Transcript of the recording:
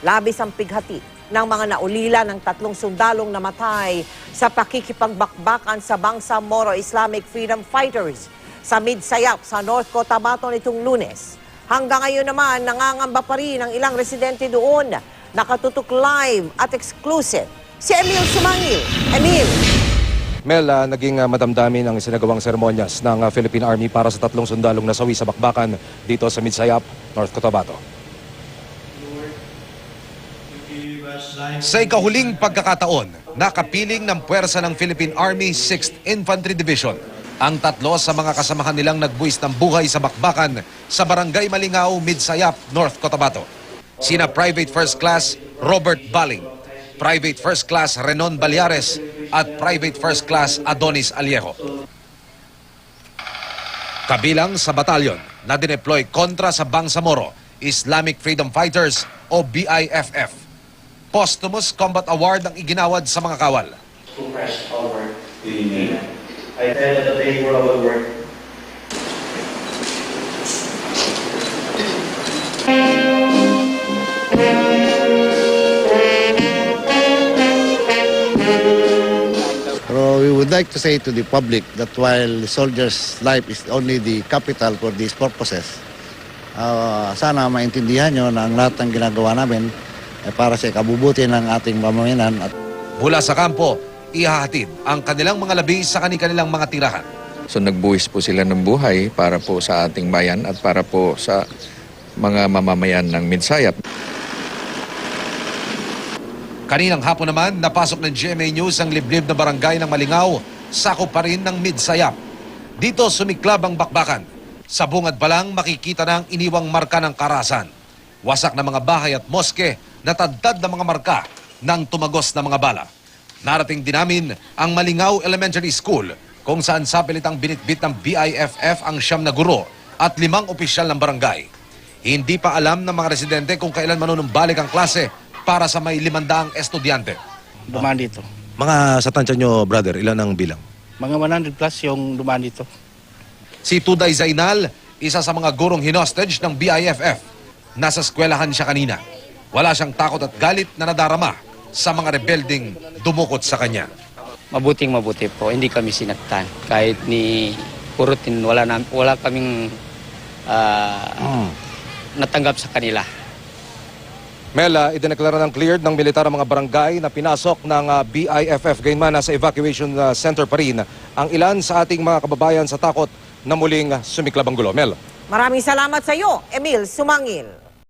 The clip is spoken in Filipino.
Labis ang pighati ng mga naulila ng 3 sundalong namatay sa pakikipagbakbakan sa Bangsamoro Islamic Freedom Fighters sa Midsayap sa North Cotabato nitong Lunes. Hanggang ngayon naman, nangangamba pa rin ang ilang residente doon. Nakatutok live at exclusive si Emil Sumangil. Emil! Mel, naging madamdamin ang isinagawang seremonyas ng Philippine Army para sa 3 sundalong nasawi sa bakbakan dito sa Midsayap, North Cotabato. Sa ikahuling pagkakataon, nakapiling ng puwersa ng Philippine Army 6th Infantry Division ang 3 sa mga kasamahan nilang nagbuwis ng buhay sa bakbakan sa Barangay Malingaw, Midsayap, North Cotabato. Sina Private First Class Robert Baling, Private First Class Renon Balyares at Private First Class Adonis Aliejo. Kabilang sa batalyon na dineploy kontra sa Bangsamoro Islamic Freedom Fighters o BIFF. Posthumous Combat Award ang iginawad sa mga kawal. To crash our day. I tell that the day for our work. So we would like to say to the public that while the soldier's life is only the capital for these purposes, sana maintindihan nyo na ang lahat ng ginagawa namin ay para sa ikabubuti ng ating pamamayanan. Mula sa kampo, ihahatid ang kanilang mga labi sa kanilang mga tirahan. So nagbuwis po sila ng buhay para po sa ating bayan at para po sa mga mamamayan ng Midsayap. Kaninang hapon naman, napasok ng GMA News ang liblib na barangay ng Malingaw, sakop pa rin ng Midsayap. Dito sumiklab ang bakbakan. Sa bungad pa lang makikita na ang iniwang marka ng karahasan. Wasak na mga bahay at moske, natadtad na mga marka ng tumagos na mga bala. Narating din namin ang Malingaw Elementary School kung saan sapilitang binitbit ng BIFF ang 9 na guro at 5 opisyal ng barangay. Hindi pa alam ng mga residente kung kailan manunumbalik ang klase para sa may 500 estudyante. Dumaan dito. Mga sa tansya nyo, brother, ilan ang bilang? Mga 100 plus yung dumaan dito. Si Tuday Zainal, isa sa mga gurong hinostage ng BIFF. Nasa eskwelahan siya kanina. Wala siyang takot at galit na nadarama sa mga rebelding dumukot sa kanya. Mabuting mabuti po, hindi kami sinaktan. Kahit ni Purutin, wala kaming natanggap sa kanila. Mel, idineklara ng cleared ng militar ang mga barangay na pinasok ng BIFF. Gayunman, nasa evacuation center pa rin ang ilan sa ating mga kababayan sa takot na muling sumiklab ang gulo. Mel. Maraming salamat sa iyo, Emil Sumangil.